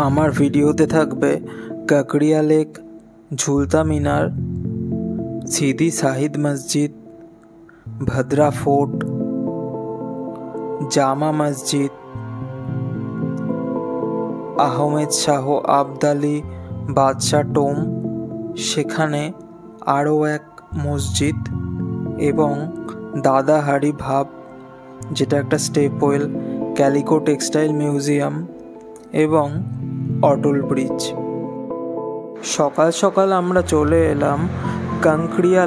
আমার ভিডিওতে থাকবে কাকড়িয়া লেক, ঝুলতা মিনার, সিদি শাহিদ মসজিদ, ভদ্রা ফোর্ট, জামা মসজিদ, আহমেদ শাহ আবদালি বাদশাহ টোম, সেখানে আরও এক মসজিদ, এবং দাদা হারি ভাব, যেটা একটা স্টেপওয়েল, ক্যালিকো টেক্সটাইল মিউজিয়াম এবং অটল ব্রিজ। সকাল সকাল আমরা চলে এলাম কাঁকড়িয়া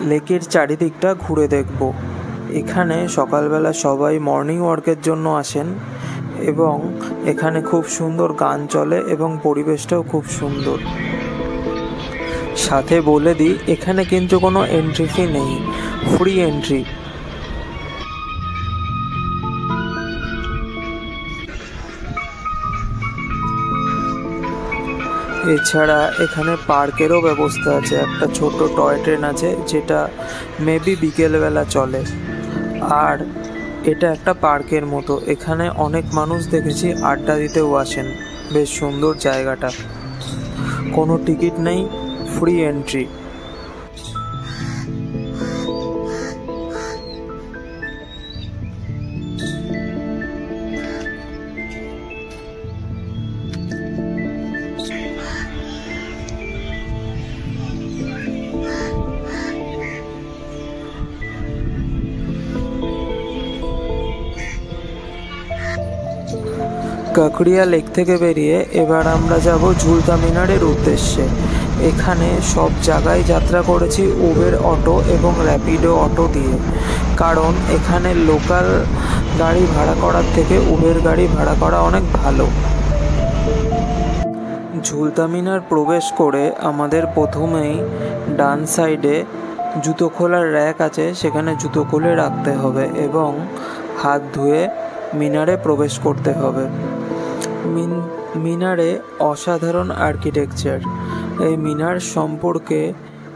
লেকের চারিদিকটা ঘুরে দেখব। এখানে সকালবেলা সবাই মর্নিং ওয়ার্কের জন্য আসেন এবং এখানে খুব সুন্দর গান চলে এবং পরিবেশটাও খুব সুন্দর। সাথে বলে দিই, এখানে কিন্তু কোনো এন্ট্রি ফি নেই, ফ্রি এন্ট্রি। এছাড়া এখানে পার্কেরও ব্যবস্থা আছে, একটা ছোট টয় ট্রেন আছে যেটা মেবি বিকেলবেলা চলে। আর এটা একটা পার্কের মতো, এখানে অনেক মানুষ দেখেছি আড্ডা দিতেও আসেন। বেশ সুন্দর জায়গাটা, কোনো টিকিট নেই, ফ্রি এন্ট্রি। কাকড়িয়া লেক থেকে বেরিয়ে এবার আমরা যাব ঝুলতা মিনারের উদ্দেশ্যে। এখানে সব জায়গায় যাত্রা করেছি উবের অটো এবং র্যাপিডো অটো দিয়ে, কারণ এখানে লোকাল গাড়ি ভাড়া করার থেকে উবের গাড়ি ভাড়া করা অনেক ভালো। ঝুলতা মিনার প্রবেশ করে আমাদের প্রথমেই ডান সাইডে জুতো খোলার র্যাক আছে, সেখানে জুতো খুলে রাখতে হবে এবং হাত ধুয়ে মিনারে প্রবেশ করতে হবে। মিনারে অসাধারণ আর্কিটেকচার। এই মিনার সম্পর্কে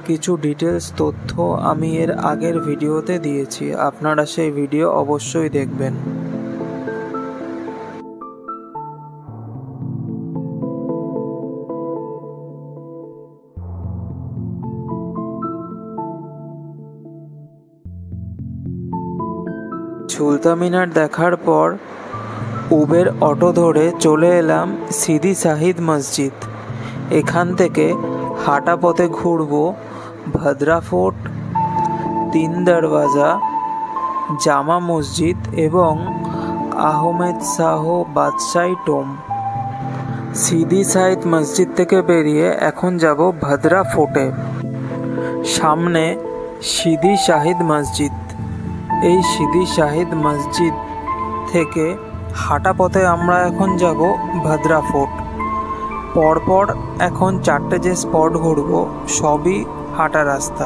কিছু ডিটেলস তথ্য আমি এর আগের ভিডিওতে দিয়েছি, আপনারা সেই ভিডিও অবশ্যই দেখবেন। ঝুলতা মিনার দেখার পর উবের অটো ধরে চলে এলাম সিদি শাহিদ মসজিদ। এখান থেকে হাঁটা পথে ঘুরব ভদ্রা ফোর্ট, তিন দরওয়াজা, জামা মসজিদ এবং আহমেদ শাহ বাদশাহ টোম। সিদি শাহিদ মসজিদ থেকে বেরিয়ে এখন যাব ভদ্রা ফোর্টে। সামনে সিদি শাহিদ মসজিদ। এই সিদি শাহিদ মসজিদ থেকে হাঁটা পথে আমরা এখন যাব ভদ্রা ফোর্ট। পরপর এখন চারটে যে স্পট ঘুরব সবই হাঁটা রাস্তা।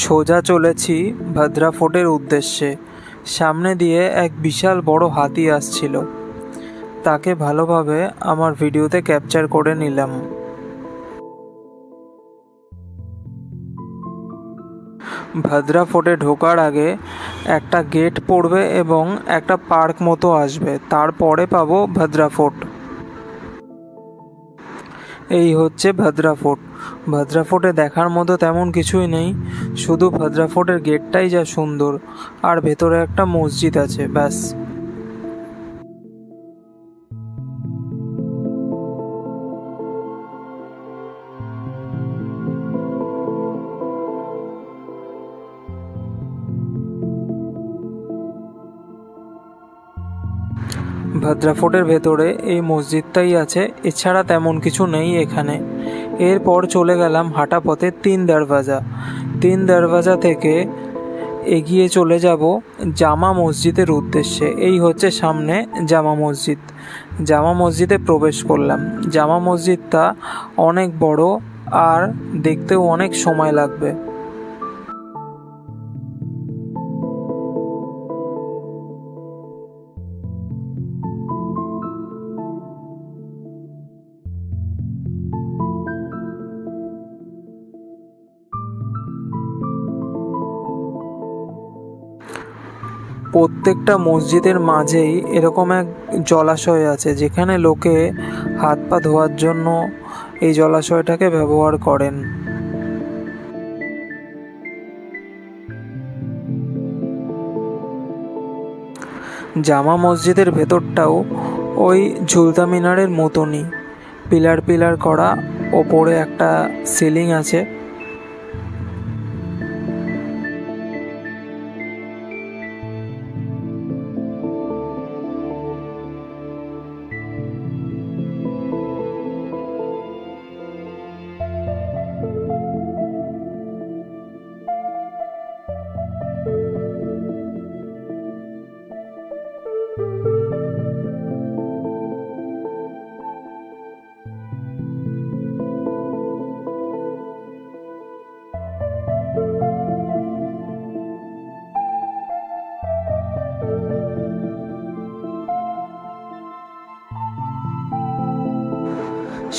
সোজা চলেছি ভদ্রা ফোর্টের উদ্দেশ্যে। সামনে দিয়ে এক বিশাল বড় হাতি আসছিল, তাকে ভালোভাবে আমার ভিডিওতে ক্যাপচার করে নিলাম। ভদ্রা ফোর্টে ঢোকার আগে একটা গেট পড়বে এবং একটা পার্ক মতো আসবে, তারপরে পাবো ভদ্রা ফোর্ট। এই হচ্ছে ভদ্রা ফোর্ট। ভদ্রা ফোর্টে দেখার মতো তেমন কিছুই নেই, শুধু ভদ্রা ফোর্টের গেটটাই যা সুন্দর, আর ভেতরে একটা মসজিদ আছে, ব্যাস। ভদ্রা ফোর্টের ভেতরে এই মসজিদটাই আছে, এছাড়া তেমন কিছু নেই এখানে। এরপর চলে গেলাম হাঁটা পথে তিন দরওয়াজা। তিন দরওয়াজা থেকে এগিয়ে চলে যাব জামা মসজিদের উদ্দেশ্যে। এই হচ্ছে সামনে জামা মসজিদ। জামা মসজিদে প্রবেশ করলাম। জামা মসজিদটা অনেক বড় আর দেখতেও অনেক সময় লাগবে। প্রত্যেকটা মসজিদের মাঝেই এরকম এক জলাশয় আছে, যেখানে লোকে হাত পা ধোয়ার জন্য এই জলাশয়টাকে ব্যবহার করেন। জামা মসজিদের ভেতরটাও ওই ঝুলতা মিনারের মতনই, পিলার পিলার করা, ওপরে একটা সিলিং আছে।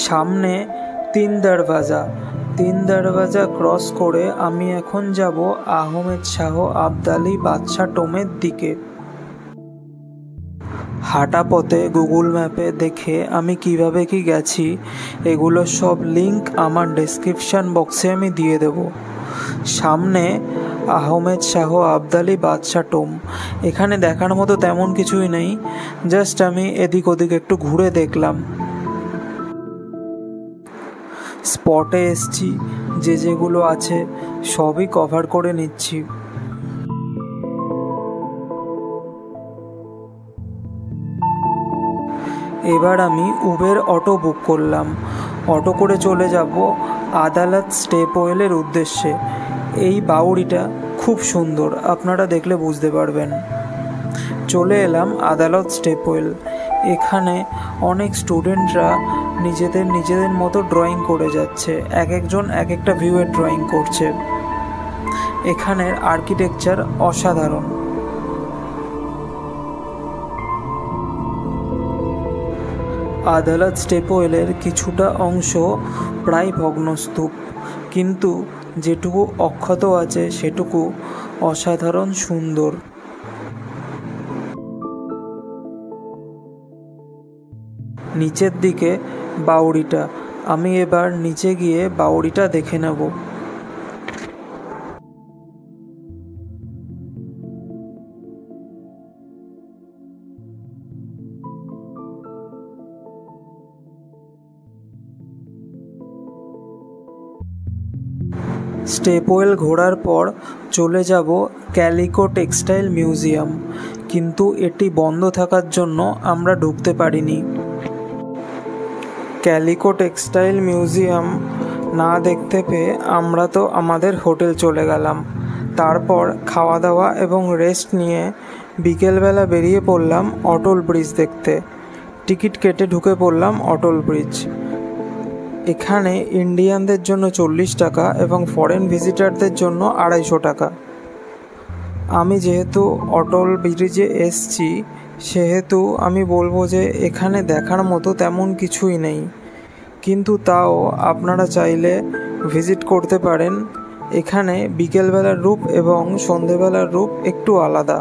সামনে 3 দরওয়াজা ক্রস করে আমি এখন যাব আহমেদ শাহ আবদালী বাদশাহ টোমের দিকে। হাঁটা পথে গুগল ম্যাপে দেখে আমি কিভাবে কি গেছি এগুলোর সব লিংক আমার ডেসক্রিপশন বক্সে আমি দিয়ে দেব। সামনে আহমেদ শাহ আবদালী বাদশাহ টোম। এখানে দেখার মতো তেমন কিছুই নেই, জাস্ট আমি এদিক ওদিক একটু ঘুরে দেখলাম। স্পটে এসছি, যেগুলো আছে সবই কভার করে নিচ্ছি। এবার আমি উবের অটো বুক করলাম। অটো করে চলে যাব আদালত স্টেপওয়েলের উদ্দেশ্যে। এই বাউড়িটা খুব সুন্দর, আপনারা দেখলে বুঝতে পারবেন। চলে এলাম আদালত স্টেপওয়েল। এখানে অনেক স্টুডেন্টরা নিজেদের মতো ড্রয়িং করে যাচ্ছে, এক একজন এক একটা ভিউয়ের ড্রয়িং করছে। এখানের আর্কিটেকচার অসাধারণ। আদালত স্টেপওয়েলের কিছুটা অংশ প্রায় ভগ্নস্তূপ, কিন্তু যেটুকু অক্ষত আছে সেটুকু অসাধারণ সুন্দর। নিচের দিকে বাউড়িটা, আমি এবার নিচে গিয়ে বাউড়িটা দেখে নেব। স্টেপওয়েল ঘোরার পর চলে যাব ক্যালিকো টেক্সটাইল মিউজিয়াম, কিন্তু এটি বন্ধ থাকার জন্য আমরা ঢুকতে পারিনি। ক্যালিকো টেক্সটাইল মিউজিয়াম না দেখতে পেয়ে আমরা তো আমাদের হোটেল চলে গেলাম। তারপর খাওয়া দাওয়া এবং রেস্ট নিয়ে বিকেলবেলা বেরিয়ে পড়লাম অটল ব্রিজ দেখতে। টিকিট কেটে ঢুকে পড়লাম অটল ব্রিজ। এখানে ইন্ডিয়ানদের জন্য 40 টাকা এবং ফরেন ভিজিটারদের জন্য 250 টাকা। আমি যেহেতু অটল ব্রিজে এসছি, সেহেতু আমি বলবো যে এখানে দেখার মতো তেমন কিছুই নেই, কিন্তু তাও আপনারা চাইলে ভিজিট করতে পারেন। এখানে বিকেলবেলার রূপ এবং সন্ধেবেলার রূপ একটু আলাদা।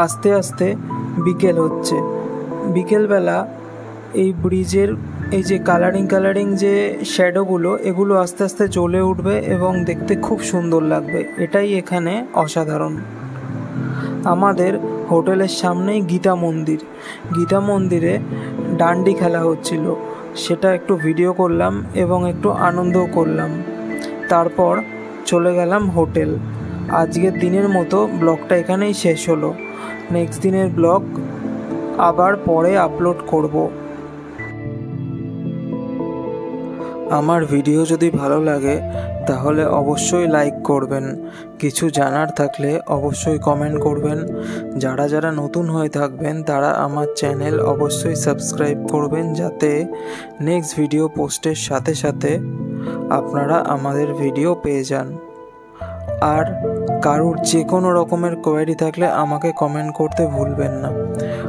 আস্তে আস্তে বিকেল হচ্ছে। বিকেলবেলা এই ব্রিজের এই যে কালারিং যে শ্যাডোগুলো, এগুলো আস্তে আস্তে জ্বলে উঠবে এবং দেখতে খুব সুন্দর লাগবে। এটাই এখানে অসাধারণ। আমাদের হোটেলের সামনেই গীতা মন্দিরে ডান্ডি খেলা হচ্ছিল, সেটা একটু ভিডিও করলাম এবং একটু আনন্দও করলাম। তারপর চলে গেলাম হোটেল। আজকের দিনের মতো ব্লগটা এখানেই শেষ হলো। নেক্সট দিনের ব্লগ আবার পরে আপলোড করব। আমার ভিডিও যদি ভালো লাগে তাহলে অবশ্যই লাইক করবেন। কিছু জানার থাকলে অবশ্যই কমেন্ট করবেন। যারা নতুন হয়ে থাকবেন তারা আমার চ্যানেল অবশ্যই সাবস্ক্রাইব করবেন, যাতে নেক্সট ভিডিও পোস্টের সাথে সাথে আপনারা আমাদের ভিডিও পেয়ে যান। আর কারুর যে কোনো রকমের কোয়ারি থাকলে আমাকে কমেন্ট করতে ভুলবেন না।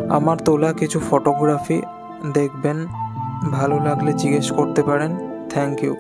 আমার তোলা কিছু ফটোগ্রাফি দেখবেন, ভালো লাগলে জিজ্ঞেস করতে পারেন। Thank you.